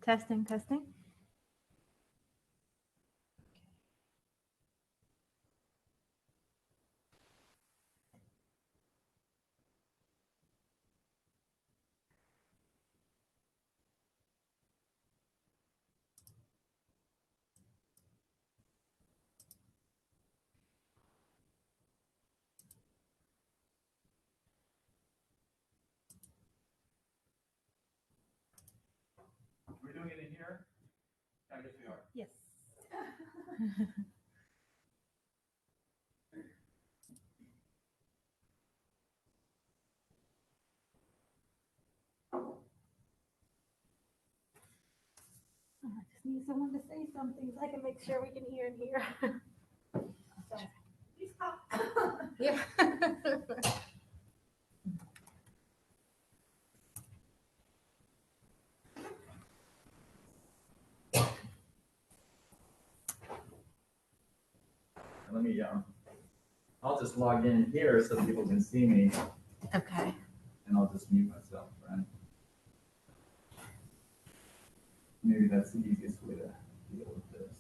Testing, testing. We're doing it in here? I guess we are. Yes. I just need someone to say something so I can make sure we can hear and hear. Yeah. Let me, I'll just log in here so people can see me, Okay. and I'll just mute myself, right? Maybe that's the easiest way to deal with this.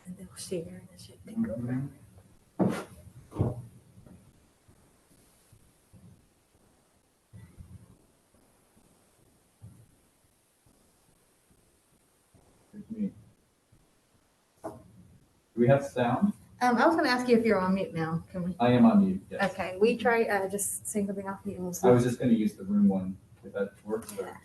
And they'll share and it should take over. Me. Do we have sound? I was going to ask you if you're on mute now. Can we? I am on mute, yes. Okay, we try just saying something off mute. And we'll see. I was just going to use the room one, if that works. Yeah.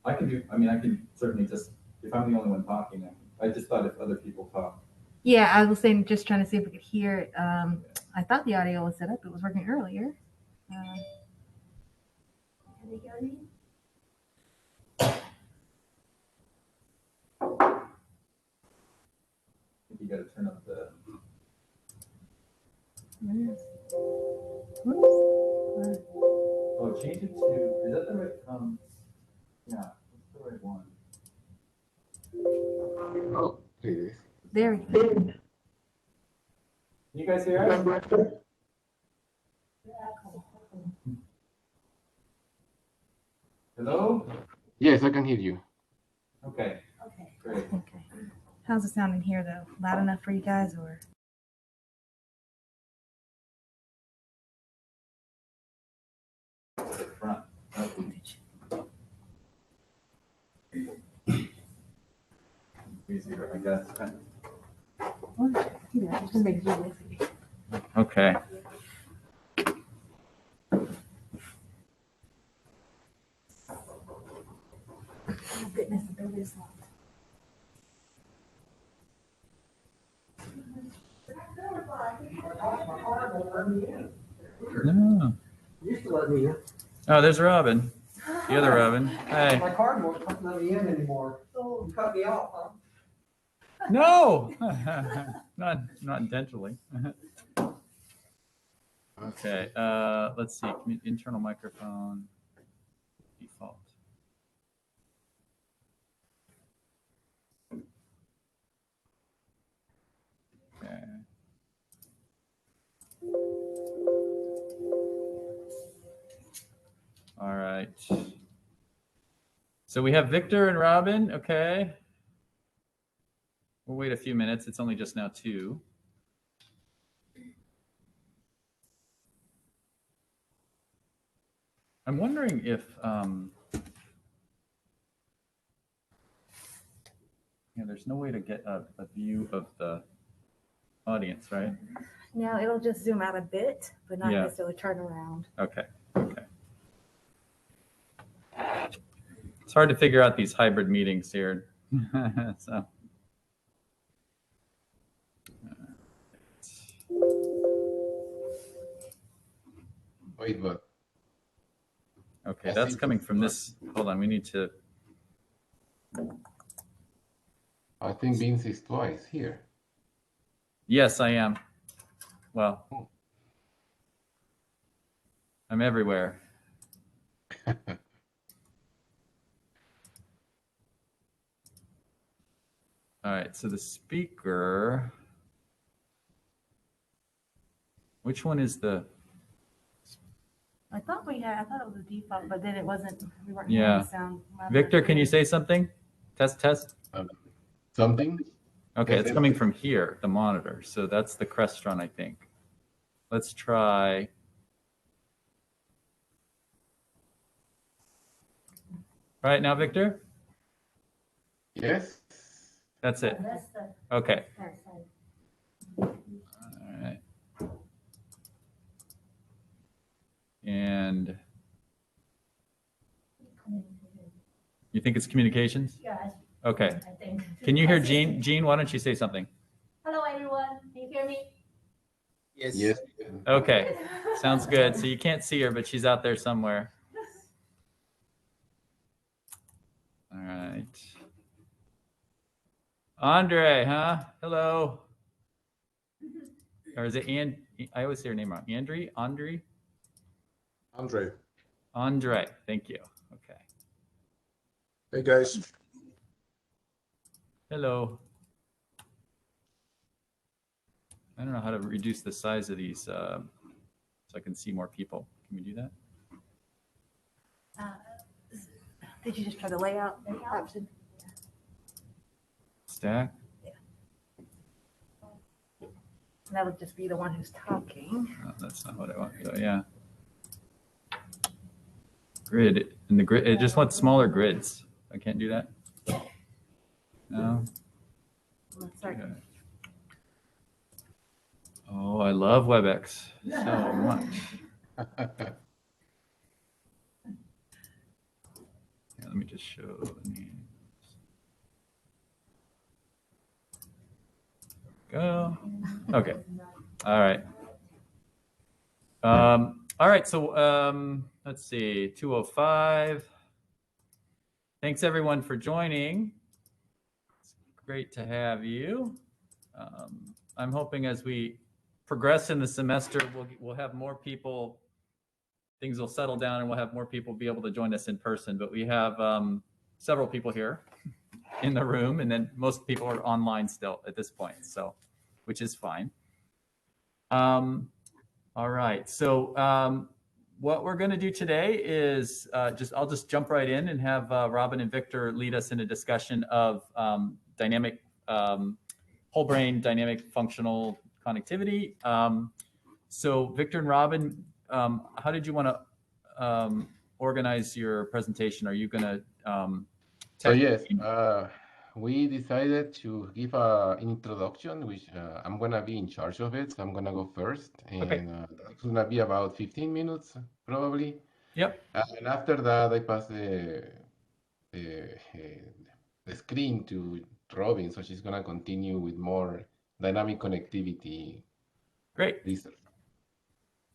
I can do, I mean, I can certainly just, if I'm the only one talking, I just thought if other people talk. Yeah, I was saying, just trying to see if we could hear it. I thought the audio was set up. It was working earlier. I think you got to turn up the. Oh, change it to, is that the right, yeah, that's the right one. Oh, there it is. There we go. Can you guys hear us? Hello? Yes, I can hear you. Okay. Okay. Great. Okay. How's it sounding here, though? Loud enough for you guys, or? The front. Okay. Easier, I guess. Yeah, just make it easy. Okay. Oh, goodness, the door is locked. No. Used to let me in. Oh, there's Robyn. The other Robyn. Hey. My card won't let me in anymore. So you cut me off, huh? No. not intentionally. Okay. Let's see. Internal microphone default. Okay. All right. So we have Victor and Robyn. Okay. We'll wait a few minutes. It's only just now 2. I'm wondering if there's no way to get a view of the audience, right? No, it'll just zoom out a bit, but not Yeah. necessarily turn around. Okay. Okay. It's hard to figure out these hybrid meetings here. So. Wait, but Okay, that's coming from this. Hold on, we need to. I think Vince is twice here. Yes, I am. Well, I'm everywhere. All right, so the speaker, which one is the? I thought it was a default, but then it wasn't. We weren't Yeah. hearing the sound. Victor, can you say something? Test, test. Something? Okay, Yes, it's coming from here, the monitor. So that's the Crestron, I think. Let's try. All right, now, Victor? Yes. That's it. Okay. All right. And you think it's communications? Yes, Okay. I think. Can you hear Jean? Jean, why don't you say something? Hello, everyone. Can you hear me? Yes. Okay. Sounds good. So you can't see her, but she's out there somewhere. All right. Andre, huh? Hello. Or is it I always say her name wrong. Andre? Andre. Andre. Thank you. Okay. Hey guys. Hello. I don't know how to reduce the size of these so I can see more people. Can we do that? Did you just try the layout option? Stack? That would just be the one who's talking. Oh, that's not what I want. So yeah. Grid. And the grid, it just wants smaller grids. I can't do that. No. Let's start. Okay. Oh, I love WebEx so much. Yeah, let me just show the names. Go. Okay. All right. All right. So let's see. 2:05. Thanks everyone for joining. It's great to have you. I'm hoping as we progress in the semester, we'll have more people. Things will settle down, and we'll have more people be able to join us in person. But we have several people here in the room, and then most people are online still at this point, so which is fine. All right, so what we're going to do today is I'll just jump right in and have Robyn and Victor lead us in a discussion of dynamic whole brain dynamic functional connectivity. So Victor and Robyn, how did you want to organize your presentation? Are you going to So yes, we decided to give an introduction, which I'm going to be in charge of it. So I'm going to go first. And Okay. that's going to be about 15 minutes, probably. Yep. And after that, I pass the screen to Robyn, so she's going to continue with more dynamic connectivity. Great. Research.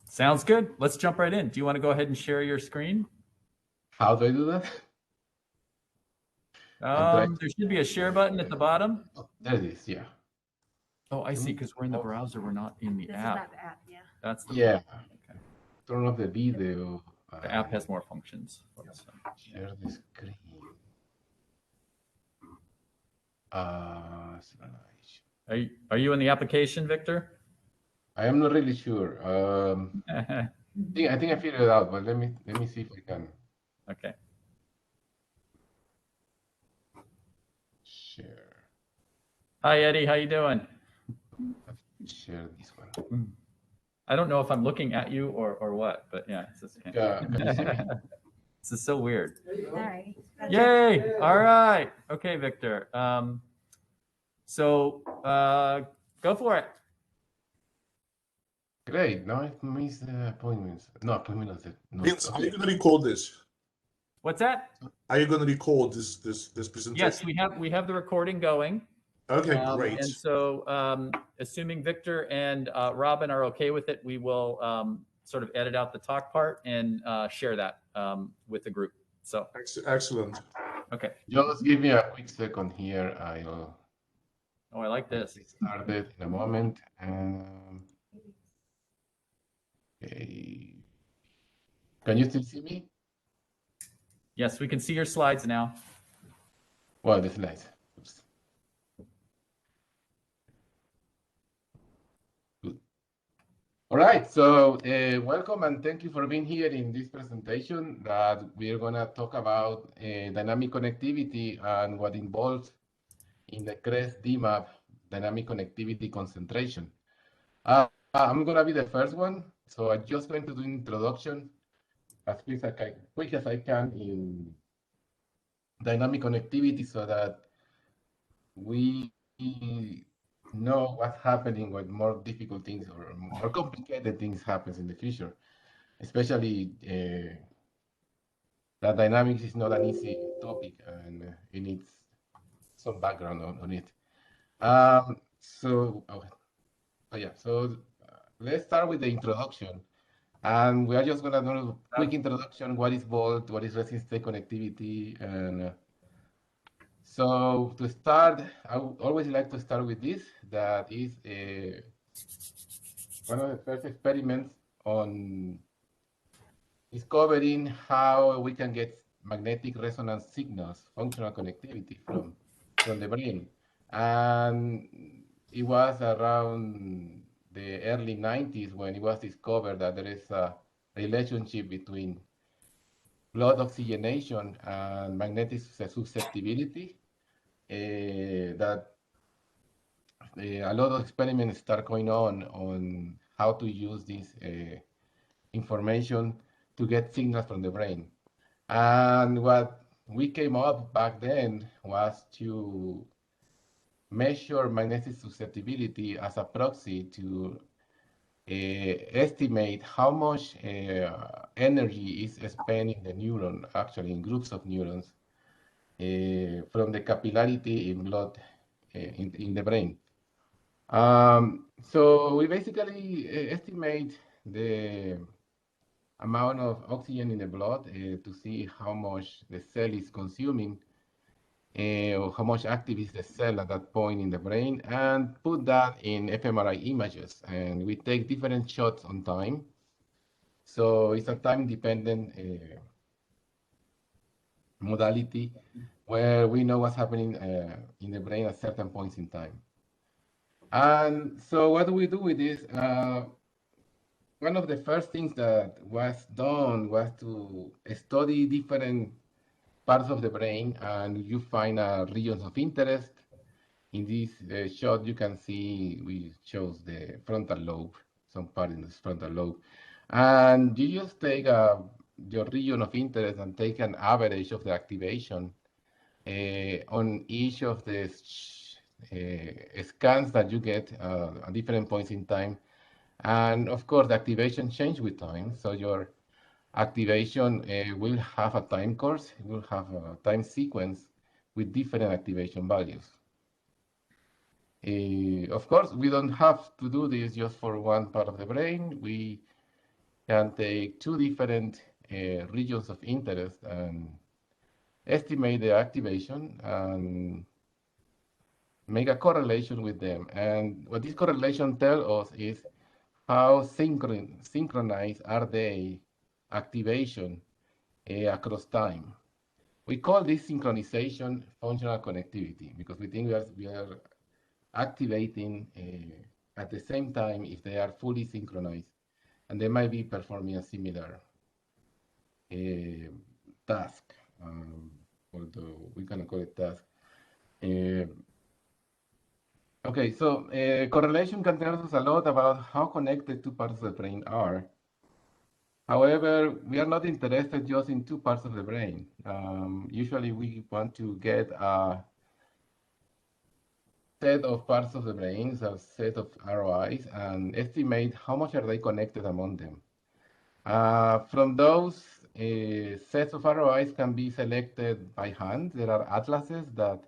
Sounds good. Let's jump right in. Do you want to go ahead and share your screen? How do I do that? There should be a share button at the bottom. Oh, there it is, yeah. Oh, I see, because we're in the browser. We're not in the This app. is not the app, yeah. That's the Yeah. Okay. Turn off the video. The app has more functions. Share the screen. Are you in the application, Victor? I am not really sure. I think I figured it out, but let me see if I can Okay. share. Hi, Eddie. How you doing? Share this one. I don't know if I'm looking at you or what, but yeah, it's just, Can you see me? this is so weird. All right. Yay! All right. Okay, Victor. So go for it. Great. Now I've missed the appointments. No, appointments. No. Vince, are you going to record this? What's that? Are you going to record this presentation? Yes, we have the recording going. Okay, great. And so, assuming Victor and Robyn are okay with it, we will sort of edit out the talk part and share that with the group. So Excellent. okay. Just give me a quick second here. I'll Oh, I like this. We started in a moment. Okay. Can you still see me? Yes, we can see your slides now. Well, the slides. Oops. Good. All right, so welcome and thank you for being here in this presentation that we're gonna talk about dynamic connectivity and what involves in the CREST DMAP dynamic connectivity concentration. I'm gonna be the first one, so I'm just going to do introduction as quick as I can in dynamic connectivity so that we know what's happening when more difficult things or more complicated things happens in the future. Especially that dynamics is not an easy topic and it needs some background on it. So let's start with the introduction. And we are just gonna do a quick introduction, what is Volt, what is resistive state connectivity, and so to start, I would always like to start with this, that is one of the first experiments on discovering how we can get magnetic resonance signals, functional connectivity from the brain. And it was around the early 90s when it was discovered that there is a relationship between blood oxygenation and magnetic susceptibility, that a lot of experiments start going on how to use this information to get signals from the brain. And what we came up back then was to measure magnetic susceptibility as a proxy to estimate how much energy is spent in the neuron, actually in groups of neurons, from the capillarity in blood in the brain. So we basically estimate the amount of oxygen in the blood to see how much the cell is consuming or how much active is the cell at that point in the brain, and put that in fMRI images. And we take different shots on time. So it's a time-dependent modality where we know what's happening in the brain at certain points in time. And so what do we do with this? One of the first things that was done was to study different parts of the brain, and you find regions of interest. In this shot, you can see we chose the frontal lobe, some part in the frontal lobe. And you just take your region of interest and take an average of the activation on each of the scans that you get at different points in time. And of course, the activation changes with time. So your activation will have a time course, it will have a time sequence with different activation values. Of course, we don't have to do this just for one part of the brain. We can take two different regions of interest and estimate the activation and make a correlation with them. And what this correlation tells us is how synchronized are they activation across time. We call this synchronization functional connectivity because we think we are activating at the same time if they are fully synchronized, and they might be performing a similar task, although we cannot call it task. Okay, so correlation can tell us a lot about how connected two parts of the brain are. However, we are not interested just in two parts of the brain. Usually we want to get a set of parts of the brain, a set of ROIs, and estimate how much are they connected among them. From those sets of ROIs can be selected by hand. There are atlases that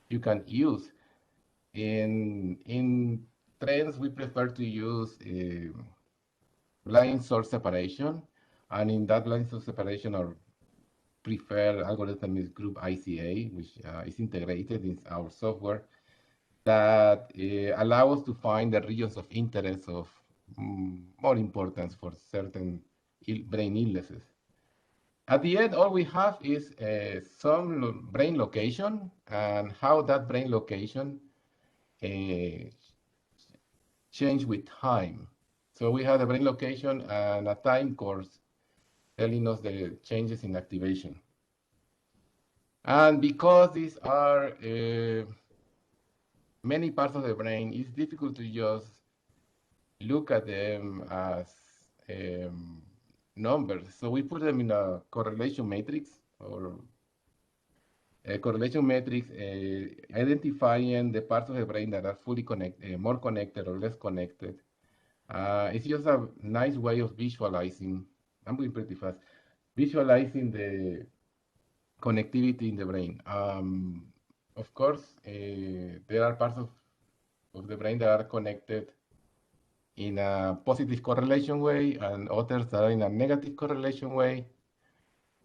you can use. In trends, we prefer to use blind source separation, and in that blind source separation, our preferred algorithm is group ICA, which is integrated in our software. that allow us to find the regions of interest of more importance for certain brain illnesses. At the end, all we have is some brain location and how that brain location change with time. So we have a brain location and a time course telling us the changes in activation. And because these are many parts of the brain, it's difficult to just look at them as numbers. So we put them in a correlation matrix or a correlation matrix identifying the parts of the brain that are fully connected, more connected or less connected. It's just a nice way of visualizing. I'm going pretty fast. Visualizing the connectivity in the brain. Of course, there are parts of the brain that are connected in a positive correlation way and others that are in a negative correlation way.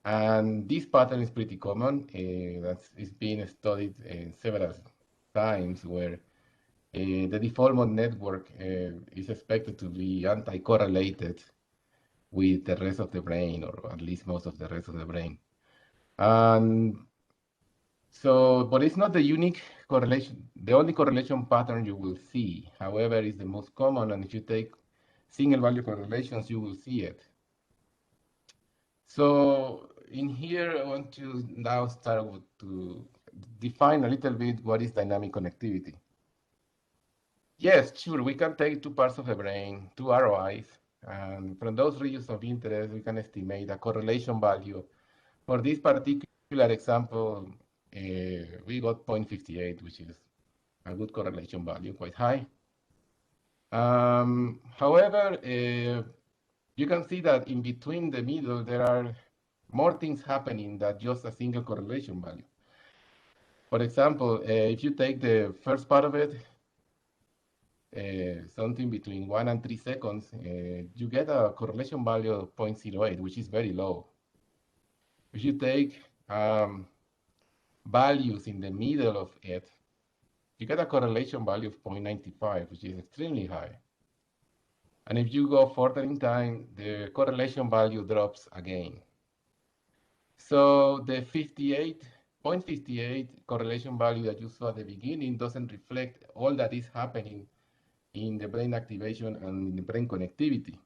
And this pattern is pretty common. That's it's been studied several times where the default mode network is expected to be anti-correlated with the rest of the brain, or at least most of the rest of the brain. And so, but it's not the unique correlation. The only correlation pattern you will see, however, is the most common. And if you take single value correlations, you will see it. So in here, I want to now start to define a little bit what is dynamic connectivity. Yes, sure, we can take two parts of the brain, two ROIs, and from those regions of interest, we can estimate a correlation value. For this particular example, we got 0.58, which is a good correlation value, quite high. However, you can see that in between the middle, there are more things happening than just a single correlation value. For example, if you take the first part of it, something between 1 and 3 seconds, you get a correlation value of 0.08, which is very low. If you take values in the middle of it, you get a correlation value of 0.95, which is extremely high. And if you go further in time, the correlation value drops again. So the 0.58 correlation value that you saw at the beginning doesn't reflect all that is happening in the brain activation and in the brain connectivity.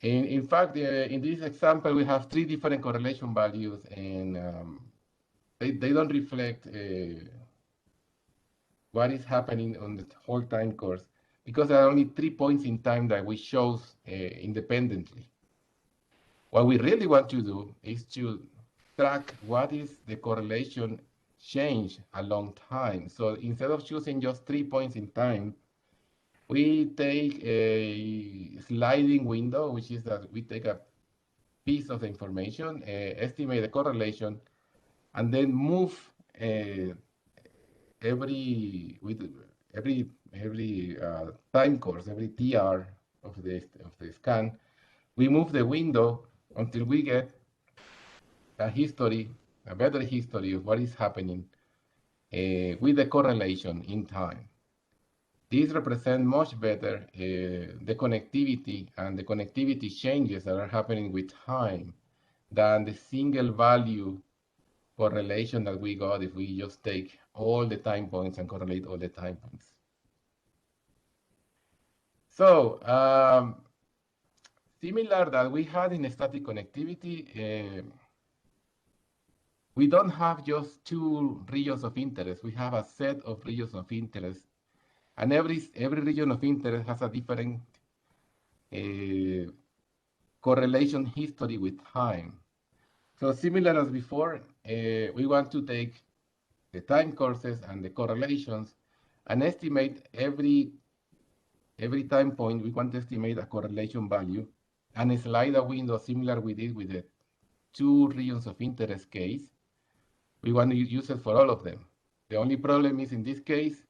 In fact, in this example, we have 3 different correlation values, and they don't reflect what is happening on the whole time course, because there are only 3 points in time that we chose independently. What we really want to do is to track what is the correlation change along time. So instead of choosing just 3 points in time, we take a sliding window, which is that we take a piece of the information, estimate the correlation, and then move every time course, every TR of the scan, we move the window until we get a better history of what is happening with the correlation in time. These represent much better the connectivity and the connectivity changes that are happening with time than the single value correlation that we got if we just take all the time points and correlate all the time points. So, similar that we had in static connectivity, we don't have just 2 regions of interest. We have a set of regions of interest, and every region of interest has a different correlation history with time. So similar as before, we want to take the time courses and the correlations and estimate every time point. We want to estimate a correlation value and slide a window similar we did with the 2 regions of interest case. We want to use it for all of them. The only problem is in this case,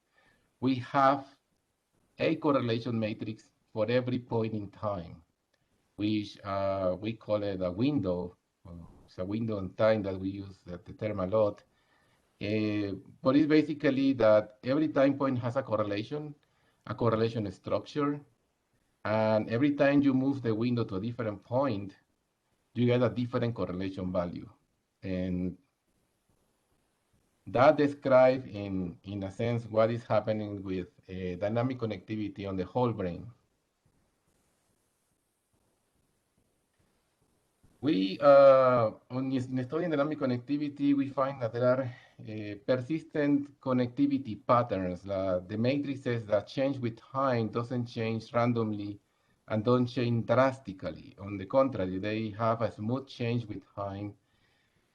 we have a correlation matrix for every point in time, which we call it a window. It's a window in time that we use the term a lot. But it's basically that every time point has a correlation structure, and every time you move the window to a different point, you get a different correlation value. And that describes, in a sense, what is happening with dynamic connectivity on the whole brain. We, on studying dynamic connectivity, we find that there are persistent connectivity patterns. The matrices that change with time doesn't change randomly and don't change drastically. On the contrary, they have a smooth change with time.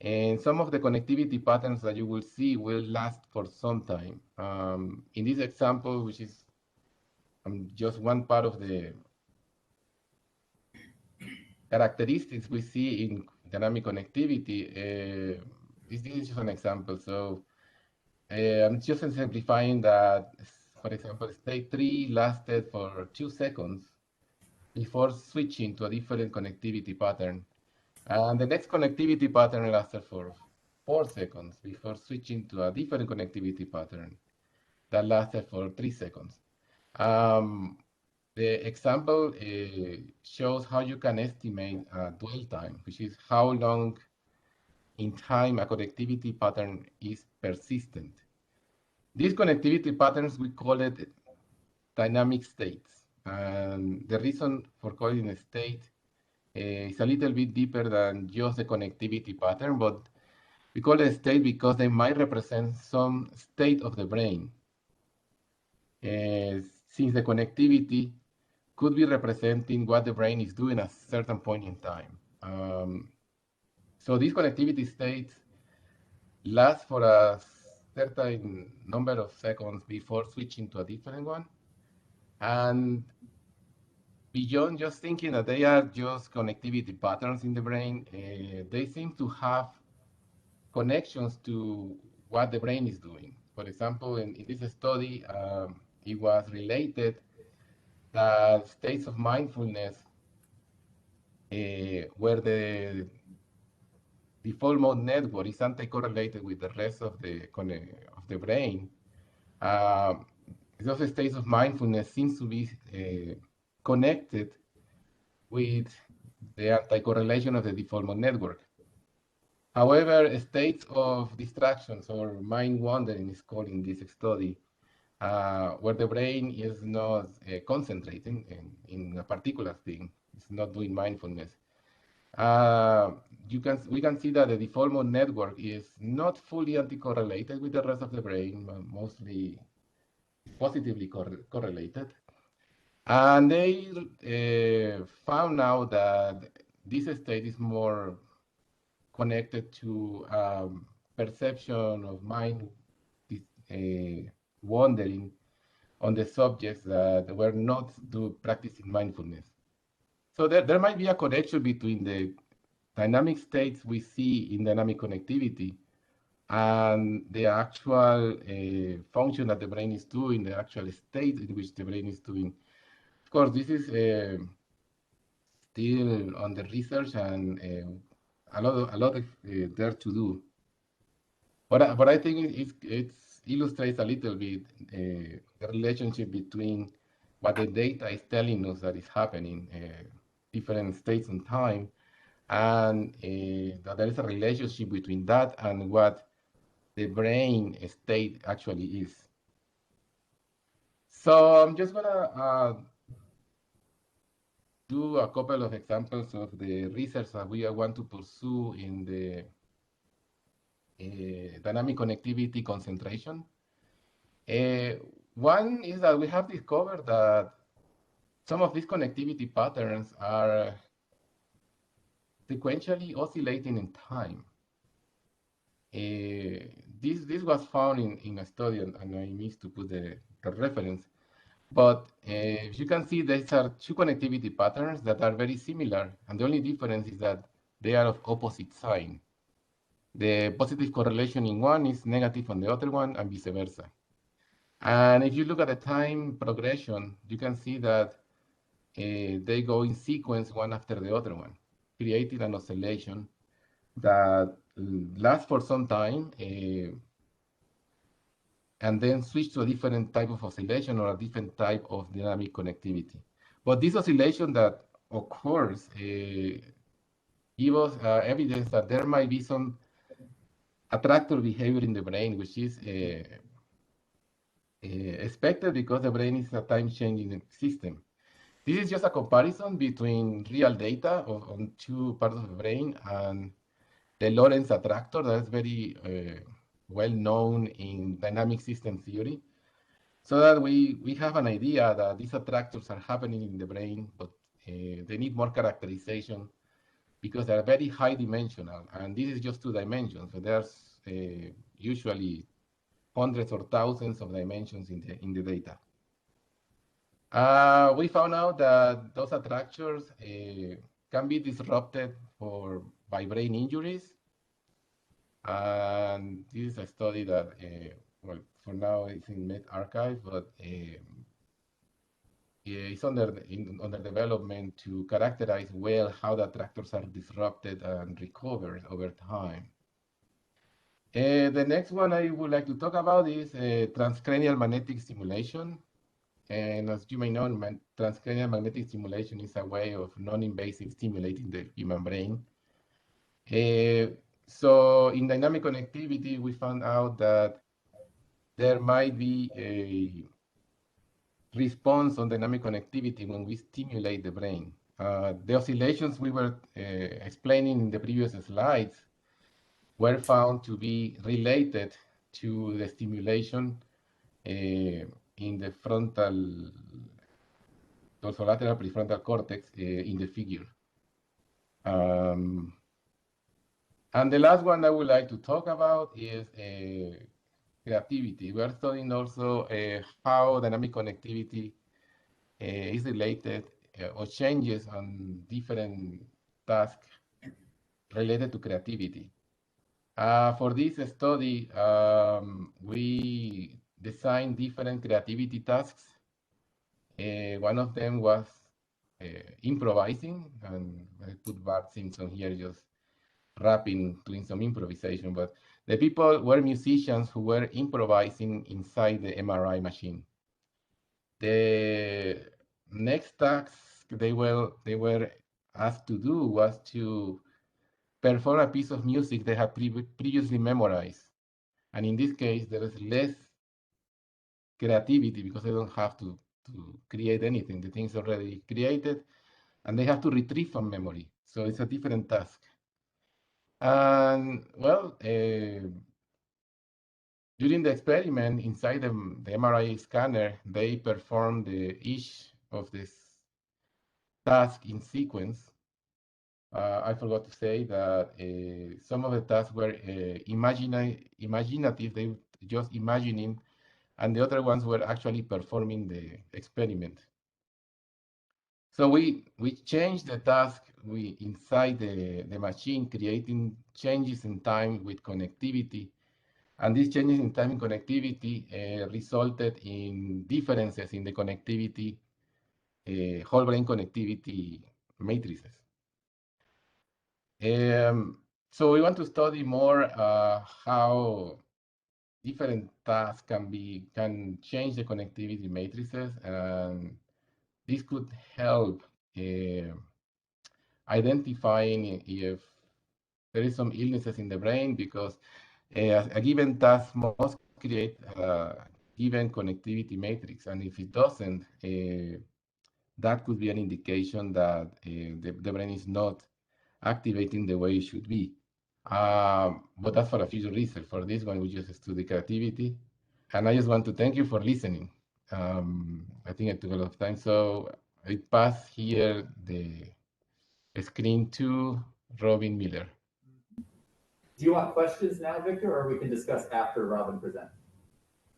And some of the connectivity patterns that you will see will last for some time. In this example, which is just one part of the characteristics we see in dynamic connectivity, this is just an example. So I'm just simplifying that, for example, state 3 lasted for 2 seconds before switching to a different connectivity pattern. And the next connectivity pattern lasted for 4 seconds before switching to a different connectivity pattern that lasted for 3 seconds. The example shows how you can estimate dwell time, which is how long in time a connectivity pattern is persistent. These connectivity patterns, we call it dynamic states. And the reason for calling a state is a little bit deeper than just the connectivity pattern, but we call it a state because they might represent some state of the brain. Since the connectivity could be representing what the brain is doing at a certain point in time. So these connectivity states last for a certain number of seconds before switching to a different one. And beyond just thinking that they are just connectivity patterns in the brain, they seem to have connections to what the brain is doing. For example, in this study, it was related that states of mindfulness where the default mode network is anti-correlated with the rest of the brain. Those states of mindfulness seems to be connected with the anti-correlation of the default mode network. However, states of distractions or mind wandering is called in this study, where the brain is not concentrating in a particular thing. It's not doing mindfulness. We can see that the default mode network is not fully anti-correlated with the rest of the brain, mostly positively correlated. And they found out that this state is more connected to perception of mind wandering on the subjects that were not practicing mindfulness. So there might be a connection between the dynamic states we see in dynamic connectivity and the actual function that the brain is doing, the actual state in which the brain is doing. Of course, this is still under research and a lot there to do. But I think it illustrates a little bit the relationship between what the data is telling us that is happening, different states in time, and that there is a relationship between that and what the brain state actually is. So I'm just gonna do a couple of examples of the research that we want to pursue in the dynamic connectivity concentration. One is that we have discovered that some of these connectivity patterns are sequentially oscillating in time. This was found in a study, and I missed to put the reference. But you can see these are two connectivity patterns that are very similar, and the only difference is that they are of opposite sign. The positive correlation in one is negative on the other one, and vice versa. And if you look at the time progression, you can see that they go in sequence one after the other one, creating an oscillation that lasts for some time, and then switch to a different type of oscillation or a different type of dynamic connectivity. But this oscillation that occurs give us evidence that there might be some attractor behavior in the brain, which is expected because the brain is a time-changing system. This is just a comparison between real data on two parts of the brain and the Lorentz attractor that is very well known in dynamic system theory, so that we have an idea that these attractors are happening in the brain, but they need more characterization because they are very high dimensional, and this is just 2 dimensions. So there's usually hundreds or thousands of dimensions in the data. We found out that those attractors can be disrupted by brain injuries. And this is a study that, well, for now it's in medRxiv, but it's under development to characterize well how the attractors are disrupted and recovered over time. The next one I would like to talk about is transcranial magnetic stimulation. And as you may know, transcranial magnetic stimulation is a way of non-invasive stimulating the human brain. So in dynamic connectivity, we found out that there might be a response on dynamic connectivity when we stimulate the brain. The oscillations we were explaining in the previous slides were found to be related to the stimulation in the frontal dorsolateral prefrontal cortex in the figure. And the last one I would like to talk about is creativity. We are studying also how dynamic connectivity is related or changes on different tasks related to creativity. For this study, we designed different creativity tasks. One of them was improvising, and I put Bart Simpson here just rapping, doing some improvisation, but the people were musicians who were improvising inside the MRI machine. The next task they were asked to do was to perform a piece of music they had previously memorized. And in this case, there is less creativity because they don't have to create anything. The thing's already created, and they have to retrieve from memory. So it's a different task. And well, during the experiment inside the MRI scanner, they performed each of this task in sequence. I forgot to say that some of the tasks were imaginative, they just imagining, and the other ones were actually performing the experiment. So we changed the task inside the machine, creating changes in time with connectivity. And these changes in time and connectivity resulted in differences in the connectivity, whole brain connectivity matrices. So we want to study more how different tasks can change the connectivity matrices, and this could help identifying if there is some illnesses in the brain, because a given task must create a given connectivity matrix, and if it doesn't, that could be an indication that the brain is not activating the way it should be. But that's for a future research. For this one, we just study creativity. And I just want to thank you for listening. I think I took a lot of time, so I pass here the screen to Robyn Miller. Do you want questions now, Victor, or we can discuss after Robyn presents?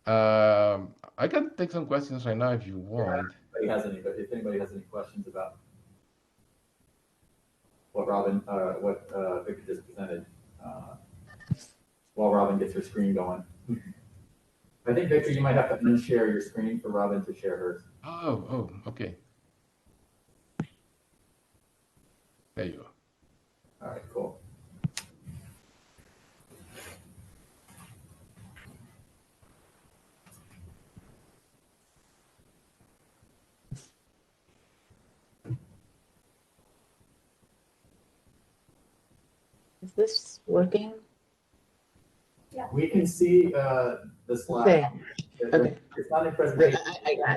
I can take some questions right now if you want. If anybody has any questions about what Victor just presented, while Robyn gets her screen going. I think, Victor, you might have to unshare your screen for Robyn to share hers. Oh, okay. There you go. All right, cool. Is this working? We can see the slide. Okay. It's not in presentation.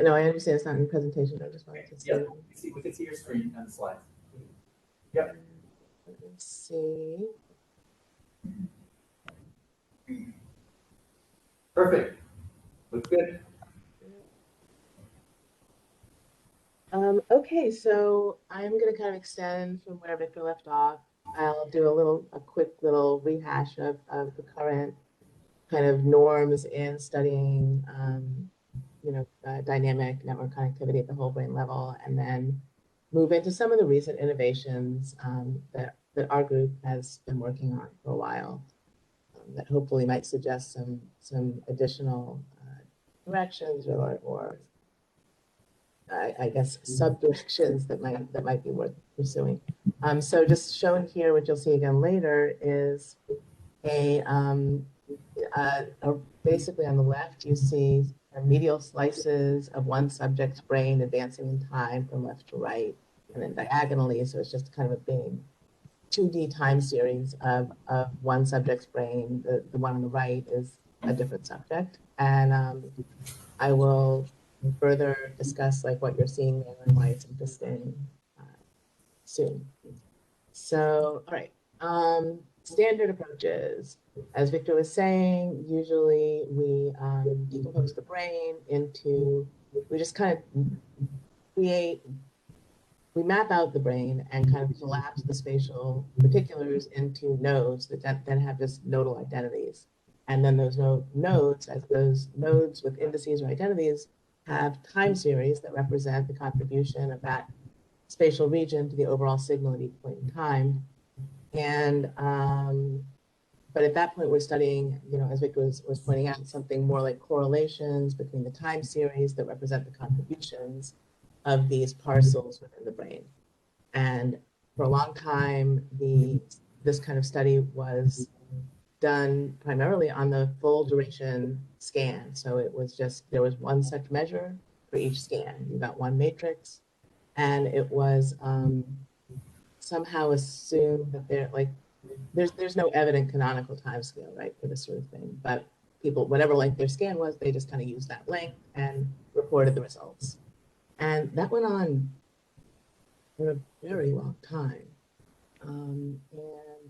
No, I understand it's not in presentation. I just wanted to see. Yeah, we can see your screen and the slides. Let me see. Perfect. Looks good. Okay, so I'm going to kind of extend from where Victor left off. I'll do a quick little rehash of the current kind of norms in studying, dynamic network connectivity at the whole brain level, and then move into some of the recent innovations that our group has been working on for a while, that hopefully might suggest some additional directions or I guess sub-directions that might be worth pursuing. So just shown here, what you'll see again later is basically on the left, you see medial slices of one subject's brain advancing in time from left to right, and then diagonally, so it's just kind of a big 2D time series of one subject's brain. The one on the right is a different subject. And I will further discuss like what you're seeing there and why it's interesting soon. So, all right. Standard approaches. As Victor was saying, usually we decompose the brain into, we just kind of we map out the brain and kind of collapse the spatial particulars into nodes that then have just nodal identities. And then those nodes, as those nodes with indices or identities, have time series that represent the contribution of that spatial region to the overall signal at each point in time. And, but at that point, we're studying, as Victor was pointing out, something more like correlations between the time series that represent the contributions of these parcels within the brain. And for a long time, this kind of study was done primarily on the full duration scan. So it was just, there was one such measure for each scan. You got one matrix, and it was somehow assumed that there's no evident canonical time scale, right, for this sort of thing. But people, whatever length their scan was, they just kind of used that length and reported the results. And that went on for a very long time. And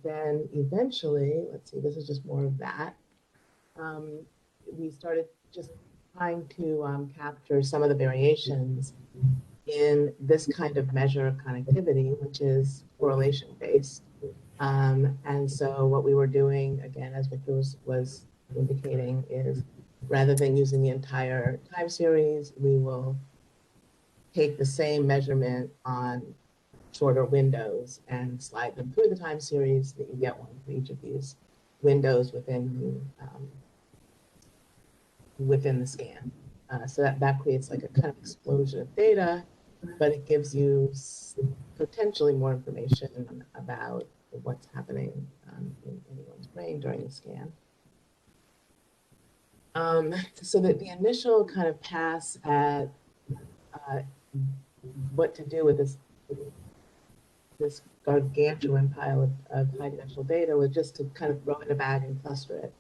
then eventually, let's see, this is just more of that. We started just trying to capture some of the variations in this kind of measure of connectivity, which is correlation-based. And so what we were doing, again, as Victor was indicating, is rather than using the entire time series, we will take the same measurement on shorter windows and slide them through the time series that you get one for each of these windows within the scan. So that creates like a kind of explosion of data, but it gives you potentially more information about what's happening in anyone's brain during the scan. So that the initial kind of pass at what to do with this gargantuan pile of high-dimensional data was just to kind of throw it in a bag and cluster it.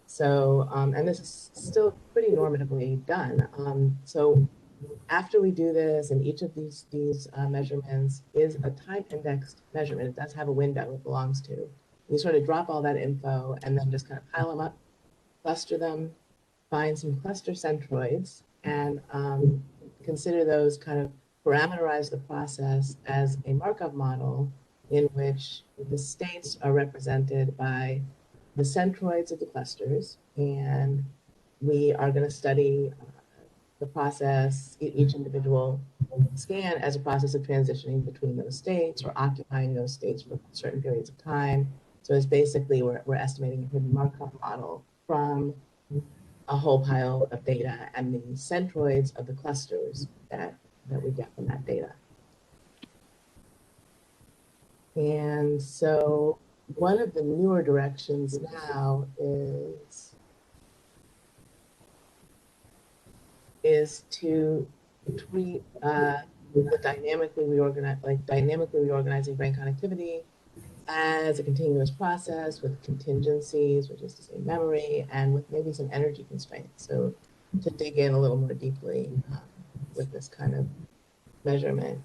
So, and this is still pretty normatively done. So after we do this, and each of these measurements is a time-indexed measurement. It does have a window it belongs to. You sort of drop all that info and then just kind of pile them up, cluster them, find some cluster centroids, and consider those kind of parameterize the process as a Markov model in which the states are represented by the centroids of the clusters, and we are going to study the process, each individual scan as a process of transitioning between those states or occupying those states for certain periods of time. So it's basically, we're estimating a hidden Markov model from a whole pile of data and the centroids of the clusters that we get from that data. And so one of the newer directions now is to treat the dynamically reorganizing brain connectivity as a continuous process with contingencies, which is to say memory, and with maybe some energy constraints. So to dig in a little more deeply with this kind of measurement.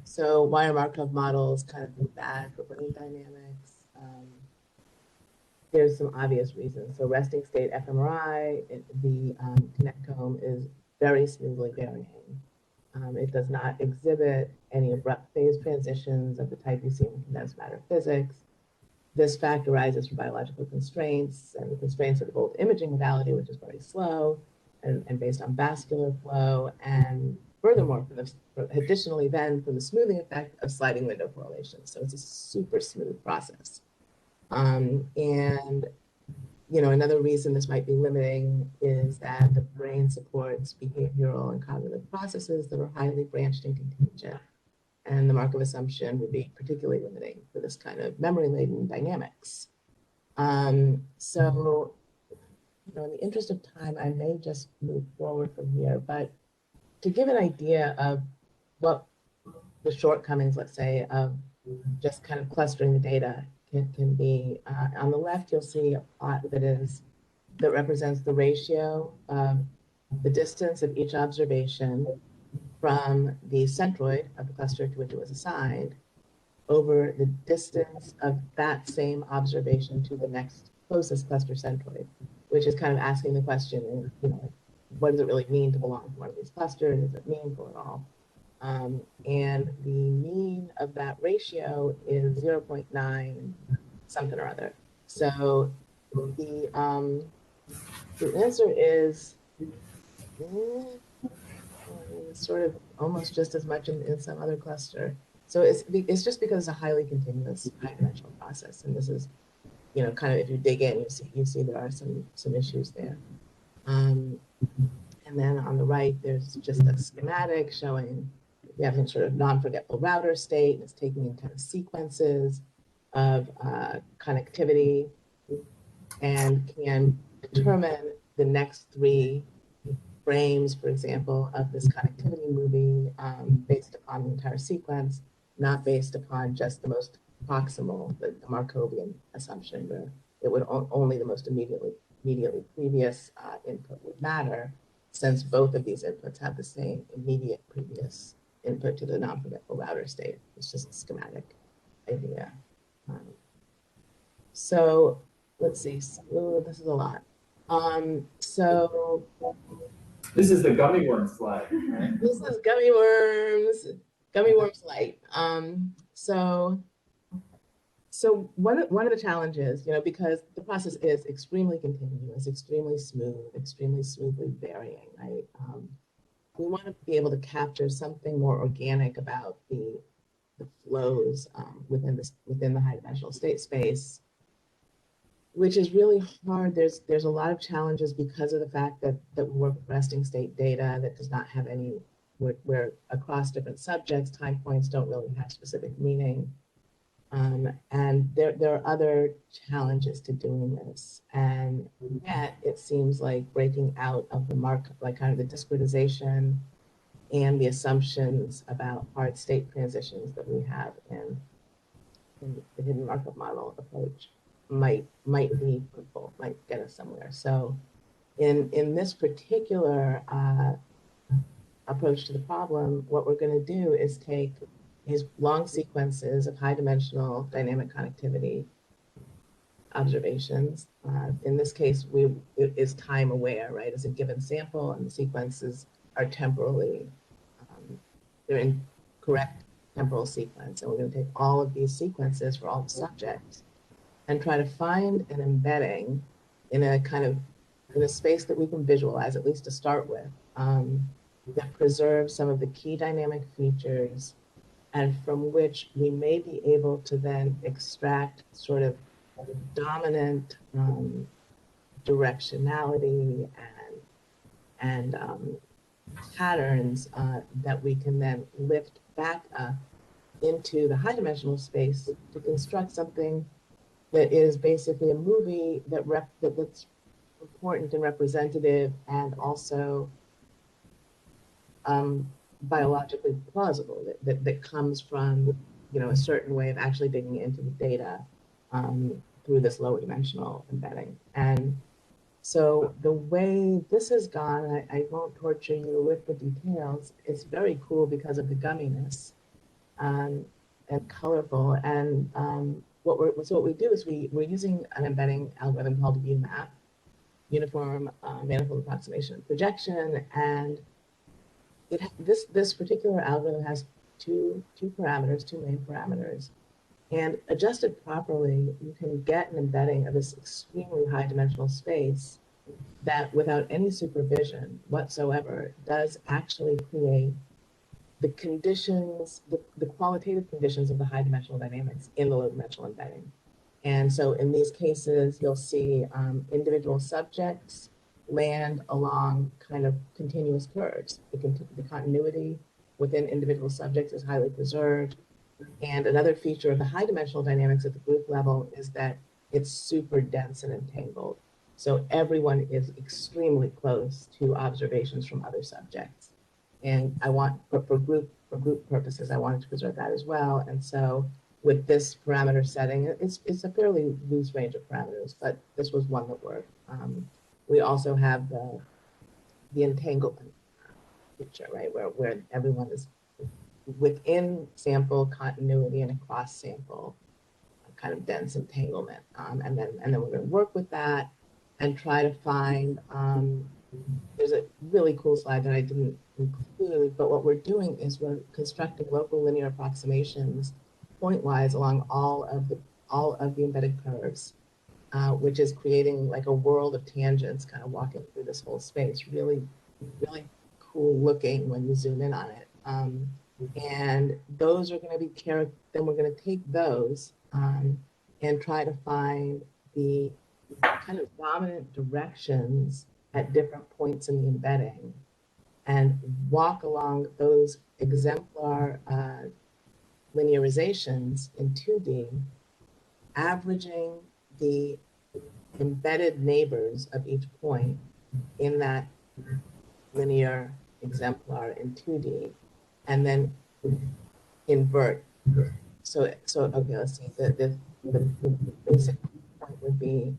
So wire Markov models kind of bad for brain dynamics. There's some obvious reasons. So resting state fMRI, the connectome is very smoothly varying. It does not exhibit any abrupt phase transitions of the type you see in condensed matter physics. This fact arises from biological constraints and the constraints of the both imaging modality, which is very slow and based on vascular flow, and furthermore, additionally then from the smoothing effect of sliding window correlation. So it's a super smooth process. And another reason this might be limiting is that the brain supports behavioral and cognitive processes that are highly branched and contingent. And the Markov assumption would be particularly limiting for this kind of memory-laden dynamics. So, in the interest of time, I may just move forward from here, but to give an idea of what the shortcomings, let's say, of just kind of clustering the data can be. On the left, you'll see a plot that represents the ratio of the distance of each observation from the centroid of the cluster to which it was assigned over the distance of that same observation to the next closest cluster centroid, which is kind of asking the question, what does it really mean to belong to one of these clusters? Is it meaningful at all? And the mean of that ratio is 0.9 something or other. So the answer is sort of almost just as much in some other cluster. So it's just because it's a highly continuous high-dimensional process, and this is, kind of if you dig in, you see there are some issues there. And then on the right, there's just a schematic showing you have some sort of non-forgetful router state, and it's taking in kind of sequences of connectivity and can determine the next 3 frames, for example, of this connectivity movie based upon the entire sequence, not based upon just the most proximal, the Markovian assumption, where it would only the most immediately previous input would matter, since both of these inputs have the same immediate previous input to the non-forgetful router state. It's just a schematic idea. So let's see. So, this is a lot. So This is the gummy worm slide, right? this is gummy worms light. So one of the challenges, because the process is extremely continuous, extremely smooth, extremely smoothly varying, right? We want to be able to capture something more organic about the flows within the high dimensional state space, which is really hard. There's a lot of challenges because of the fact that we work with resting state data that does not have any, where across different subjects, time points don't really have specific meaning. And there are other challenges to doing this. And yet it seems like breaking out of the like kind of the discretization and the assumptions about hard state transitions that we have in the hidden Markov model approach might be fruitful, might get us somewhere. So in this particular approach to the problem, what we're going to do is take these long sequences of high dimensional dynamic connectivity observations. In this case, it is time aware, right? As a given sample, and the sequences are temporally, they're in correct temporal sequence. And we're going to take all of these sequences for all the subjects and try to find an embedding in a space that we can visualize, at least to start with, that preserves some of the key dynamic features, and from which we may be able to then extract sort of dominant directionality and patterns that we can then lift back up into the high dimensional space to construct something that is basically a movie that's important and representative, and also biologically plausible, that comes from a certain way of actually digging into the data through this lower dimensional embedding. And so the way this has gone, I won't torture you with the details. It's very cool because of the gumminess and colorful. And what we do is we're using an embedding algorithm called UMAP, Uniform Manifold Approximation and Projection, and this particular algorithm has two parameters, two main parameters, and adjusted properly, you can get an embedding of this extremely high dimensional space that, without any supervision whatsoever, does actually create the conditions, the qualitative conditions of the high dimensional dynamics in the low dimensional embedding. And so in these cases, you'll see individual subjects land along kind of continuous curves. The continuity within individual subjects is highly preserved. And another feature of the high dimensional dynamics at the group level is that it's super dense and entangled. So everyone is extremely close to observations from other subjects. And I want, for group purposes, I wanted to preserve that as well. And so with this parameter setting, it's a fairly loose range of parameters, but this was one that worked. We also have the entanglement feature, right, where everyone is within sample continuity and across sample kind of dense entanglement. And then we're going to work with that and try to find, there's a really cool slide that I didn't include, but what we're doing is we're constructing local linear approximations pointwise along all of the embedded curves, which is creating like a world of tangents kind of walking through this whole space. Really, really cool looking when you zoom in on it. And those are going to be then we're going to take those and try to find the kind of dominant directions at different points in the embedding and walk along those exemplar linearizations in 2D, averaging the embedded neighbors of each point in that linear exemplar in 2D, and then invert. So okay, let's see. The basic point would be,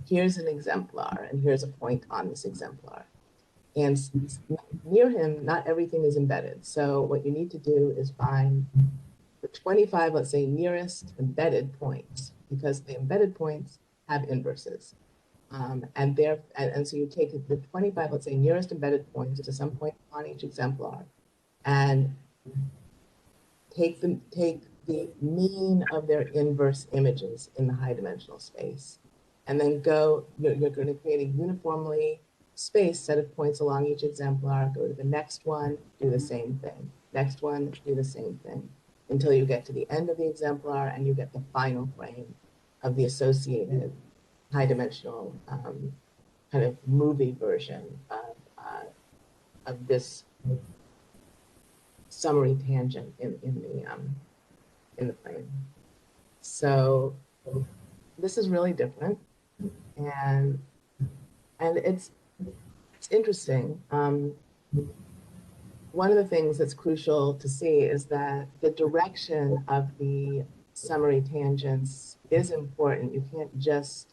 here's an exemplar, and here's a point on this exemplar. And near him, not everything is embedded. So what you need to do is find the 25, let's say, nearest embedded points, because the embedded points have inverses. And so you take the 25, let's say, nearest embedded points to some point on each exemplar, and take the mean of their inverse images in the high dimensional space. And then you're going to create a uniformly spaced set of points along each exemplar, go to the next one, do the same thing. Next one, do the same thing, until you get to the end of the exemplar and you get the final frame of the associated high dimensional kind of movie version of this summary tangent in the plane. So this is really different, and it's interesting. One of the things that's crucial to see is that the direction of the summary tangents is important. You can't just,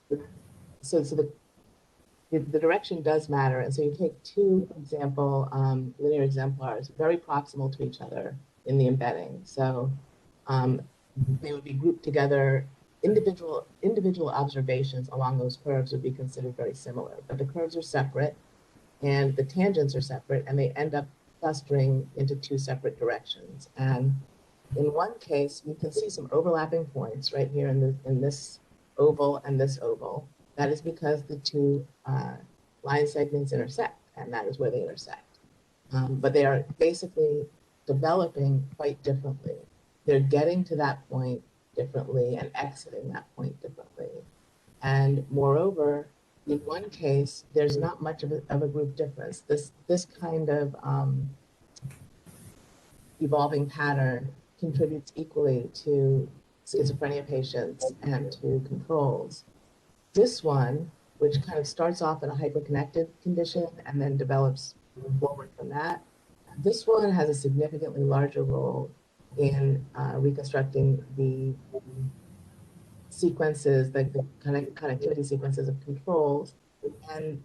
so the direction does matter. And so you take two linear exemplars very proximal to each other in the embedding. So they would be grouped together. Individual observations along those curves would be considered very similar, but the curves are separate and the tangents are separate, and they end up clustering into two separate directions. And in one case, you can see some overlapping points right here in this oval and this oval. That is because the two line segments intersect, and that is where they intersect. But they are basically developing quite differently. They're getting to that point differently and exiting that point differently. And moreover, in one case, there's not much of a group difference. This kind of evolving pattern contributes equally to schizophrenia patients and to controls. This one, which kind of starts off in a hyperconnected condition and then develops forward from that, this one has a significantly larger role in reconstructing the sequences, the connectivity sequences of controls. And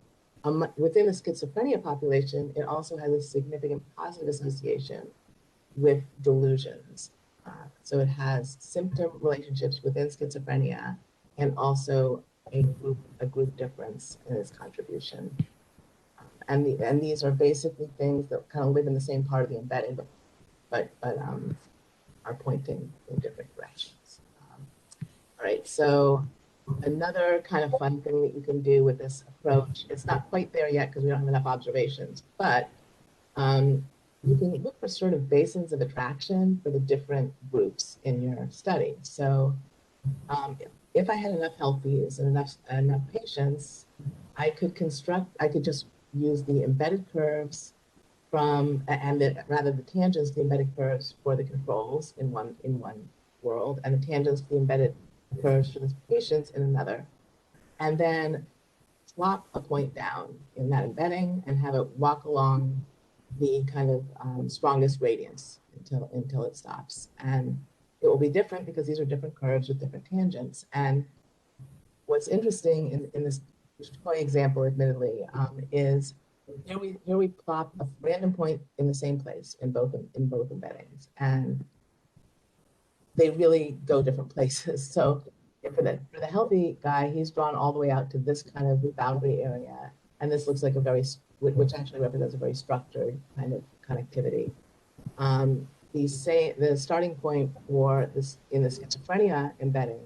within the schizophrenia population, it also has a significant positive association with delusions. So it has symptom relationships within schizophrenia and also a group difference in its contribution. And these are basically things that kind of live in the same part of the embedding, but are pointing in different directions. All right, so another kind of fun thing that you can do with this approach, it's not quite there yet because we don't have enough observations, but you can look for sort of basins of attraction for the different groups in your study. So if I had enough healthies and enough patients, I could just use the embedded curves rather the tangents to the embedded curves for the controls in one world, and the tangents to the embedded curves for the patients in another, and then plop a point down in that embedding and have it walk along the kind of strongest gradients until it stops. And it will be different because these are different curves with different tangents. And what's interesting in this toy example, admittedly, is here we plop a random point in the same place in both embeddings, and they really go different places. So for the healthy guy, he's drawn all the way out to this kind of boundary area, and this looks like which actually represents a very structured kind of connectivity. The starting point for this in the schizophrenia embedding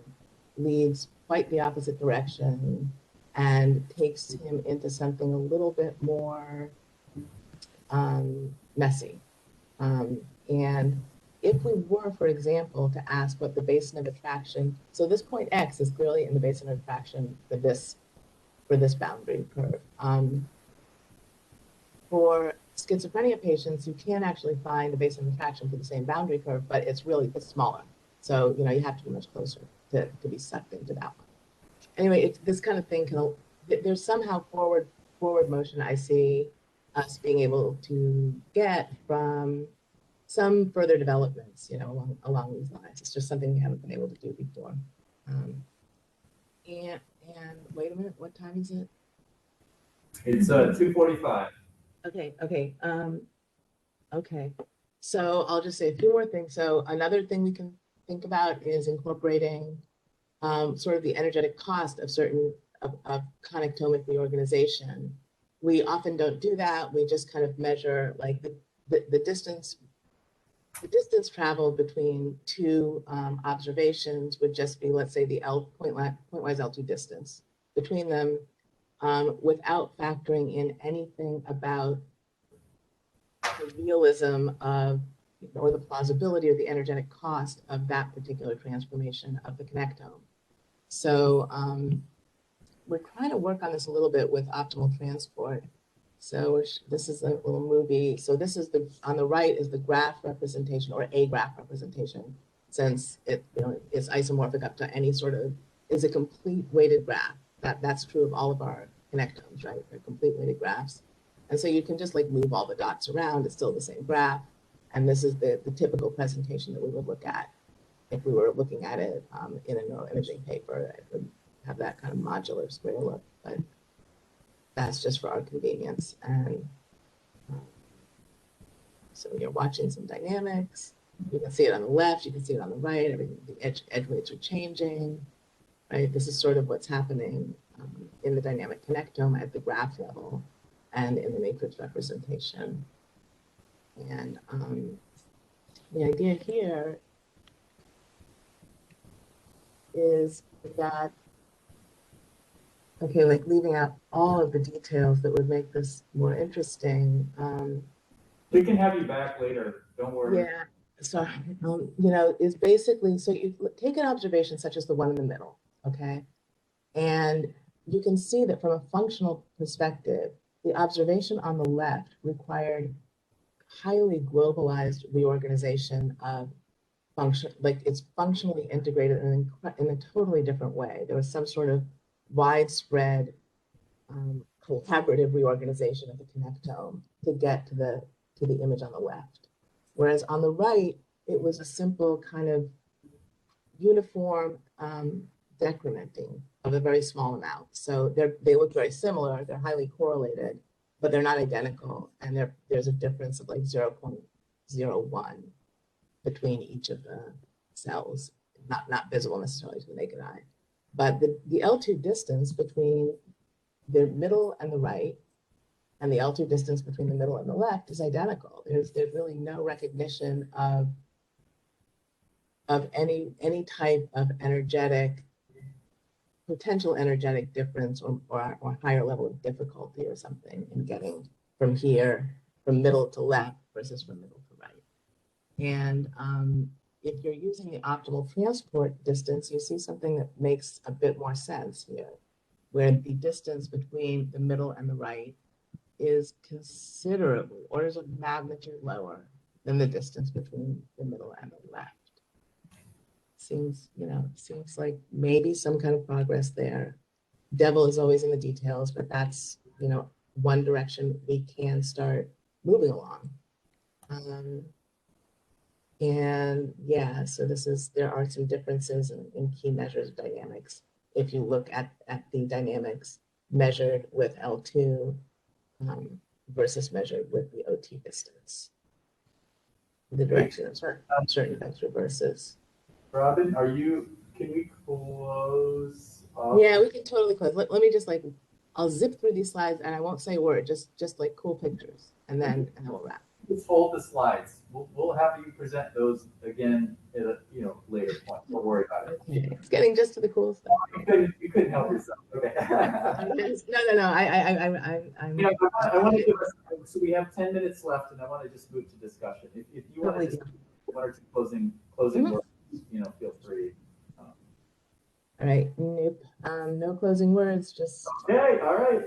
leads quite the opposite direction and takes him into something a little bit more messy. And if we were, for example, to ask what the basin of attraction, so this point X is clearly in the basin of attraction for this boundary curve. For schizophrenia patients, you can actually find the basin of attraction for the same boundary curve, but it's smaller. So, you have to be much closer to be sucked into that one. Anyway, this kind of thing there's somehow forward motion I see us being able to get from some further developments, along these lines. It's just something we haven't been able to do before. And wait a minute, what time is it? It's 2:45. Okay. Okay. So I'll just say a few more things. So another thing we can think about is incorporating sort of the energetic cost of of connectomic reorganization. We often don't do that. We just kind of measure like the distance. The distance traveled between two observations would just be, let's say, the pointwise L2 distance between them, without factoring in anything about the realism of, or the plausibility or the energetic cost of that particular transformation of the connectome. So we're trying to work on this a little bit with optimal transport. So this is a little movie. So this is on the right is the graph representation, or a graph representation, since it is isomorphic up to any sort of, is a complete weighted graph. That's true of all of our connectomes, right? They're complete weighted graphs. And so you can just like move all the dots around. It's still the same graph. And this is the typical presentation that we would look at if we were looking at it in a neuroimaging paper. It would have that kind of modular square look, but that's just for our convenience. And so you're watching some dynamics. You can see it on the left, you can see it on the right, everything, the edge weights are changing, right? This is sort of what's happening in the dynamic connectome at the graph level and in the matrix representation. And the idea here is that, okay, like leaving out all of the details that would make this more interesting. We can have you back later. Don't worry. Yeah, sorry. Is basically, so you take an observation such as the one in the middle, okay? And you can see that from a functional perspective, the observation on the left required highly globalized reorganization of function, like it's functionally integrated in a totally different way. There was some sort of widespread collaborative reorganization of the connectome to get to the image on the left. Whereas on the right, it was a simple kind of uniform decrementing of a very small amount. So they look very similar, they're highly correlated, but they're not identical. And there's a difference of like 0.01 between each of the cells, not visible necessarily to the naked eye. But the L2 distance between the middle and the right and the L2 distance between the middle and the left is identical. There's really no recognition of any type of potential energetic difference or higher level of difficulty or something in getting from middle to left versus from middle to right. And if you're using the optimal transport distance, you see something that makes a bit more sense here, where the distance between the middle and the right is considerably, orders of magnitude lower than the distance between the middle and the left. Seems like maybe some kind of progress there. Devil is always in the details, but that's, one direction we can start moving along. And yeah, so there are some differences in key measures of dynamics. If you look at the dynamics measured with L2 versus measured with the OT distance, the direction of certain vector versus. Robyn, can we close off? Yeah, we can totally close. Let me just I'll zip through these slides and I won't say a word, just like cool pictures, and then we'll wrap. Let's hold the slides. We'll have you present those again at a later point. Don't worry about it. Okay. It's getting just to the cool stuff. You couldn't help yourself. Okay. No. I'm. I want to give us. So we have 10 minutes left, and I want to just move to discussion. If you want to just one or two closing words, feel free. All right. Nope. No closing words. Just. Okay. All right.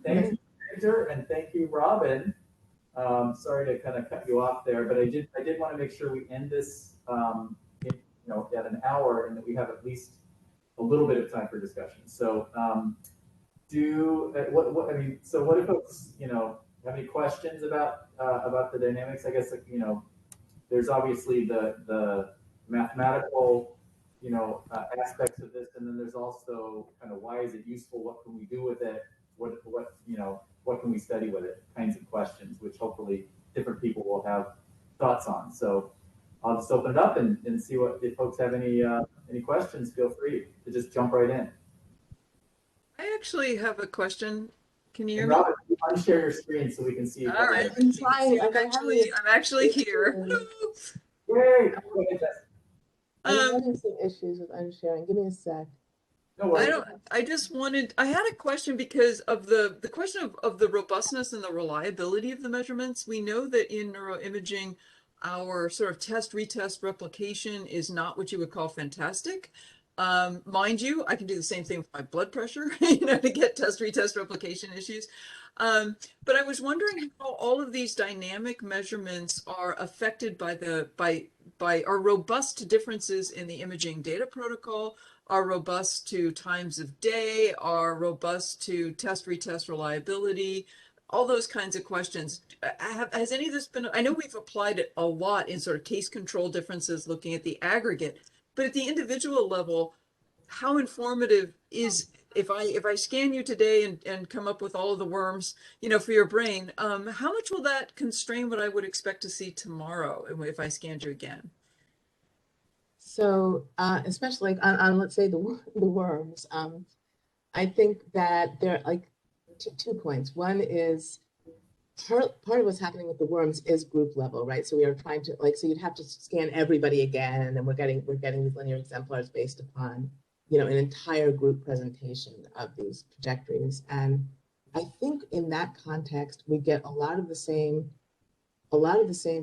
Thank you, Victor, and thank you, Robyn. Sorry to kind of cut you off there, but I did want to make sure we end this, at an hour, and that we have at least a little bit of time for discussion. So, what if folks, have any questions about the dynamics? I guess, there's obviously the mathematical, aspects of this, and then there's also kind of why is it useful? What can we do with it? What can we study with it? Kinds of questions, which hopefully different people will have thoughts on. So I'll just open it up and see if folks have any questions. Feel free to just jump right in. I actually have a question. Can you hear and me? Robyn, unshare your screen so we can see. All right. I'm actually here. Yay! I'm having some issues with unsharing. Give me a sec. No worries. I had a question because of the question of the robustness and the reliability of the measurements. We know that in neuroimaging, our sort of test, retest, replication is not what you would call fantastic. Mind you, I can do the same thing with my blood pressure, to get test, retest, replication issues. But I was wondering how all of these dynamic measurements are affected by are robust to differences in the imaging data protocol, are robust to times of day, are robust to test, retest reliability, all those kinds of questions. Has any of this been, I know we've applied it a lot in sort of case control differences, looking at the aggregate, but at the individual level, how informative is, if I scan you today and come up with all of the worms, for your brain, how much will that constrain what I would expect to see tomorrow if I scanned you again? So, especially on let's say the worms, I think that there are like two points. One is part of what's happening with the worms is group level, right? So we are trying to so you'd have to scan everybody again, and then we're getting these linear exemplars based upon an entire group presentation of these trajectories. And I think in that context, we get a lot of the same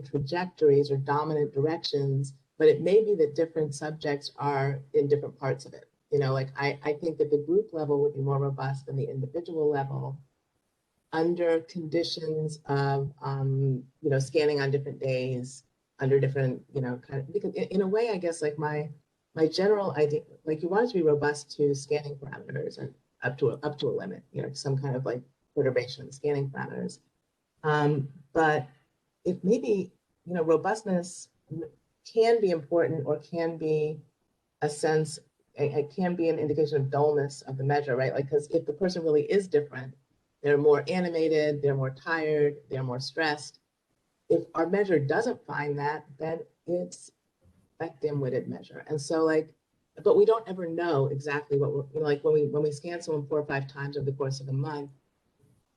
trajectories or dominant directions, but it may be that different subjects are in different parts of it. I think that the group level would be more robust than the individual level under conditions of, scanning on different days, under different, because in a way, I guess, like my general idea, like you want it to be robust to scanning parameters and up to a limit, some kind of like perturbation in the scanning parameters. But it may be, robustness can be important or can be a sense, it can be an indication of dullness of the measure, right? Like, because if the person really is different, they're more animated, they're more tired, they're more stressed. If our measure doesn't find that, then it's a dim-witted measure. And so like, but we don't ever know exactly what we're, you know, like when we scan someone 4 or 5 times over the course of a month,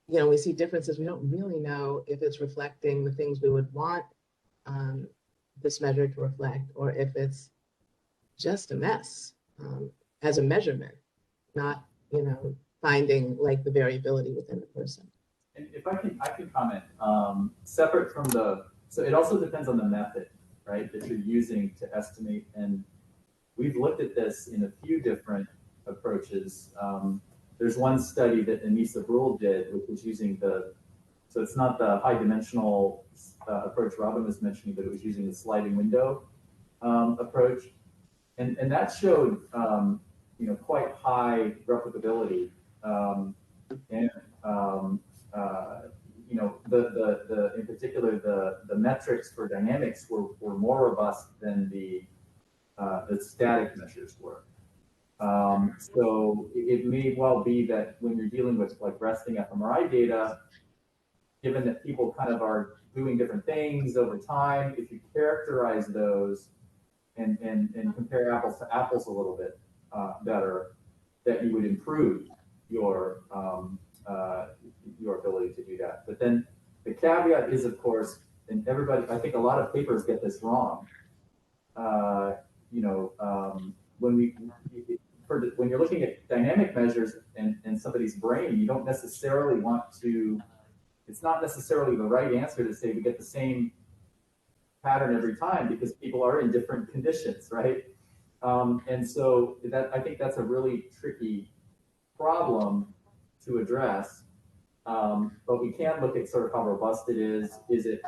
you know, we see differences. We don't really know if it's reflecting the things we would want this measure to reflect, or if it's just a mess as a measurement, not, you know, finding like the variability within the person. And if I can comment, separate from so it also depends on the method, right, that you're using to estimate. And we've looked at this in a few different approaches. There's one study that Anissa Brule did, which was using so it's not the high dimensional approach Robyn was mentioning, but it was using the sliding window approach. And that showed, you know, quite high replicability. You know, in particular, the metrics for dynamics were more robust than the static measures were. So it may well be that when you're dealing with like resting fMRI data, given that people kind of are doing different things over time, if you characterize those and compare apples to apples a little bit better, that you would improve your ability to do that. But then the caveat is, of course, and everybody, I think a lot of papers get this wrong. You know, when you're looking at dynamic measures in somebody's brain, you don't necessarily want to. It's not necessarily the right answer to say we get the same pattern every time, because people are in different conditions, right? And so I think that's a really tricky problem to address. But we can look at sort of how robust it is. Is it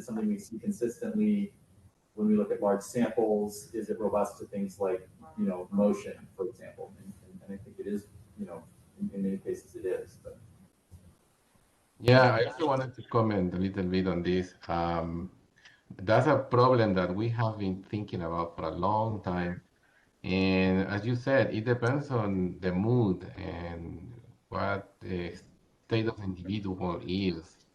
something we see consistently when we look at large samples? Is it robust to things like, you know, motion, for example? And I think it is, you know, in many cases it is. But. Yeah, I also wanted to comment a little bit on this. That's a problem that we have been thinking about for a long time. And as you said, it depends on the mood and what the state of the individual is.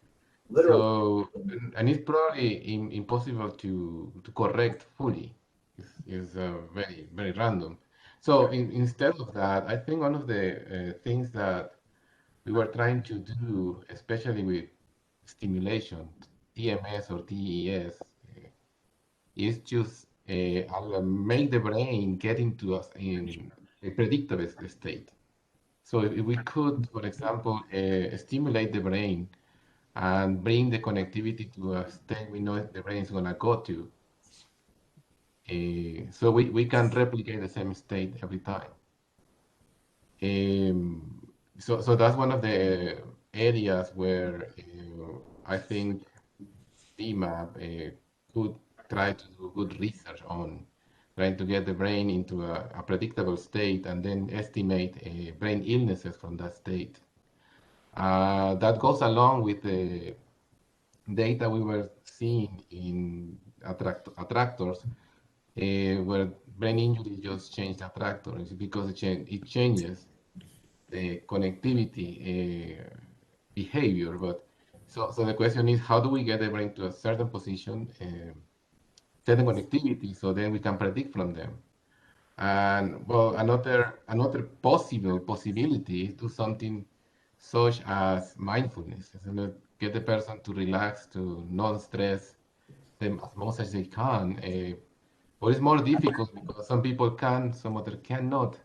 Literally. So, and it's probably impossible to correct fully. It's very, very random. So instead of that, I think one of the things that we were trying to do, especially with stimulation, TMS or TES, is just make the brain get into in a predictable state. So if we could, for example, stimulate the brain and bring the connectivity to a state we know the brain is going to go to, so we can replicate the same state every time. So that's one of the areas where I think DMAP could try to do good research on, trying to get the brain into a predictable state and then estimate brain illnesses from that state. That goes along with the data we were seeing in attractors, where brain injury just changed attractors because it changes the connectivity behavior. But so the question is, how do we get the brain to a certain position, certain connectivity, so then we can predict from them? And well, another possibility is do something such as mindfulness. So get the person to relax, to non-stress them as much as they can. But it's more difficult because some people can, some others cannot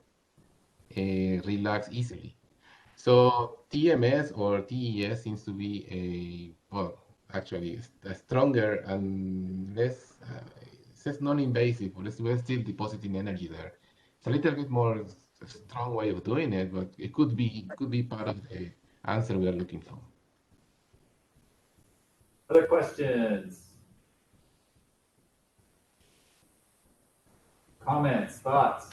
relax easily. So TMS or TES seems to be well, actually a stronger and less non-invasive, but we're still depositing energy there. It's a little bit more strong way of doing it, but it could be part of the answer we are looking for. Other questions? Comments, thoughts?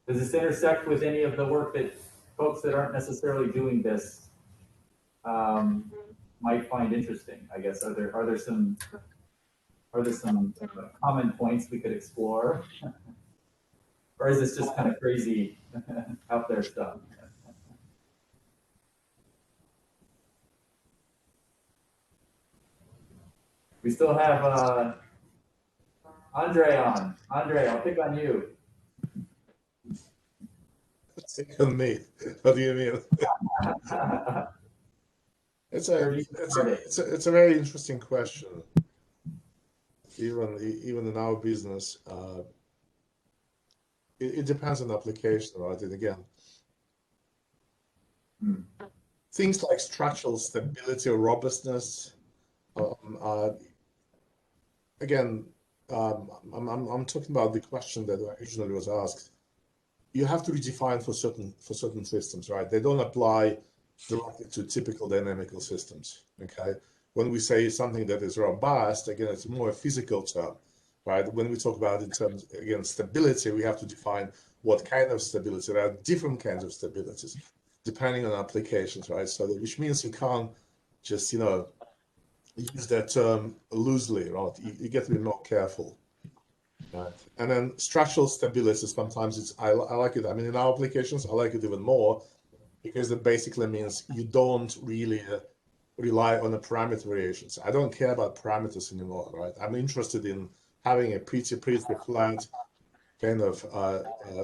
Does this intersect with any of the work that folks that aren't necessarily doing this might find interesting? I guess are there some are there some common points we could explore? Or is this just kind of crazy out there stuff? We still have Andre on. Andre, I'll pick on you. Think on me. What do you mean? It's a very interesting question. Even in our business, it depends on the application, right? And again, things like structural stability or robustness. Again, I'm talking about the question that originally was asked. You have to redefine for certain systems, right? They don't apply directly to typical dynamical systems. Okay, when we say something that is robust, again, it's more a physical term, right? When we talk about in terms, again, stability, we have to define what kind of stability. There are different kinds of stabilities depending on applications, right? So which means you can't just use that term loosely, right? You get to be more careful. Right. And then structural stability, sometimes I like it. I mean, in our applications, I like it even more because it basically means you don't really rely on the parameter variations. I don't care about parameters anymore, right? I'm interested in having a pretty flat kind of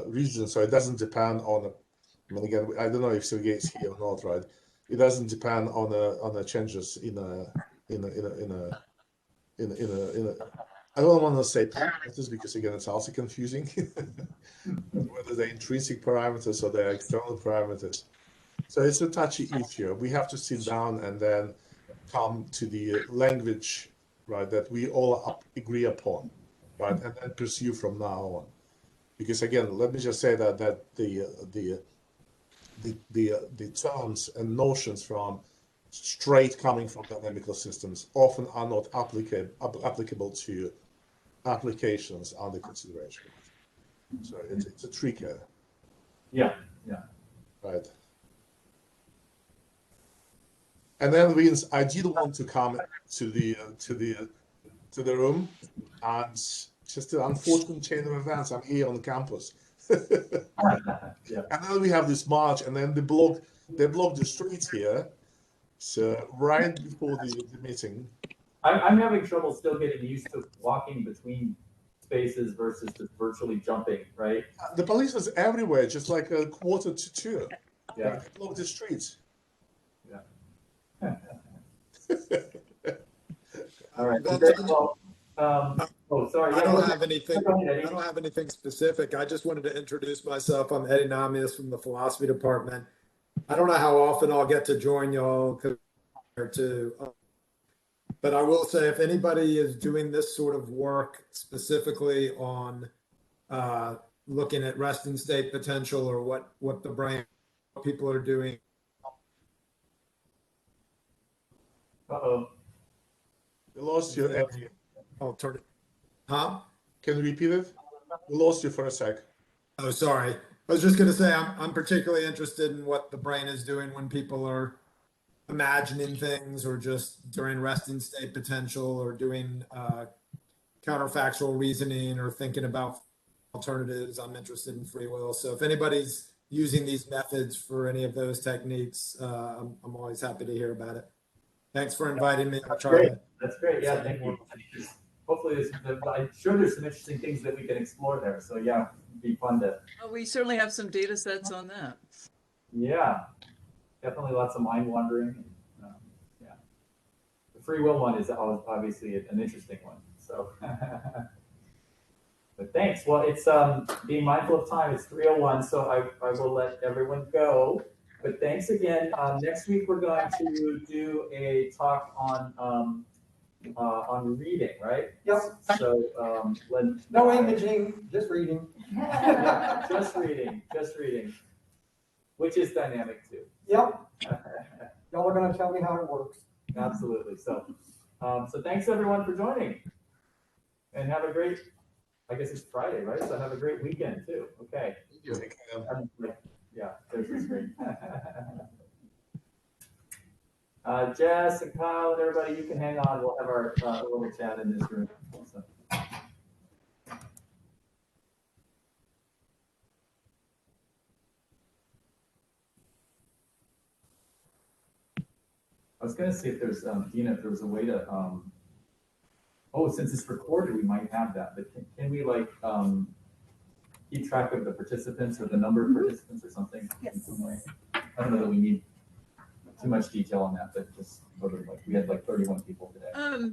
region, so it doesn't depend on. I mean, again, I don't know if Sergey is here or not, right? It doesn't depend on the changes in a. I don't want to say parameters because again, it's also confusing. Whether they're intrinsic parameters or they're external parameters. So it's a touchy issue. We have to sit down and then come to the language, right, that we all agree upon, right, and then pursue from now on. Because again, let me just say that the terms and notions from straight coming from dynamical systems often are not applicable to applications under consideration. So it's a trick. Yeah. Right. And then Vince, I did want to come to the room, and just an unfortunate chain of events. I'm here on campus. Yeah. And then we have this march, and then they block the streets here. So right before the meeting. I'm having trouble still getting used to walking between spaces versus just virtually jumping, right? The police was everywhere, just like 1:45. Yeah. Right? They blocked the streets. Yeah. All right. Well, sorry. I don't have anything. Go ahead, Eddie. I don't have anything specific. I just wanted to introduce myself. I'm Eddie Namias from the philosophy department. I don't know how often I'll get to join y'all but I will say if anybody is doing this sort of work specifically on looking at resting state potential or what the brain people are doing. Uh-oh. We lost you, Eddie. I'll turn it. Huh? Can you repeat it? We lost you for a sec. Oh, sorry. I was just going to say I'm particularly interested in what the brain is doing when people are imagining things or just during resting state potential or doing counterfactual reasoning or thinking about alternatives. I'm interested in free will. So if anybody's using these methods for any of those techniques, I'm always happy to hear about it. Thanks for inviting me. I'll try to. That's great. Yeah, thank you. Hopefully, I'm sure there's some interesting things that we can explore there. So yeah, it'd be fun to. Oh, we certainly have some data sets on that. Yeah, definitely lots of mind wandering. Yeah, the free will one is obviously an interesting one. So, but thanks. Well, it's being mindful of time. It's 3:01, so I will let everyone go. But thanks again. Next week we're going to do a talk on reading, right? Yep. So No imaging, just reading. just reading, which is dynamic too. Yep. Y'all are going to tell me how it works. Absolutely. So thanks everyone for joining, and have a great. I guess it's Friday, right? So have a great weekend too. Okay. Yeah, Thursday's great. Jess and Kyle and everybody, you can hang on. We'll have our little chat in this room. I was gonna see if there's, Dina, if there was a way to, oh, since it's recorded, we might have that, but can we like, keep track of the participants or the number of participants or something in Yes. some way? I don't know that we need too much detail on that, but just sort of like, we had like 31 people today.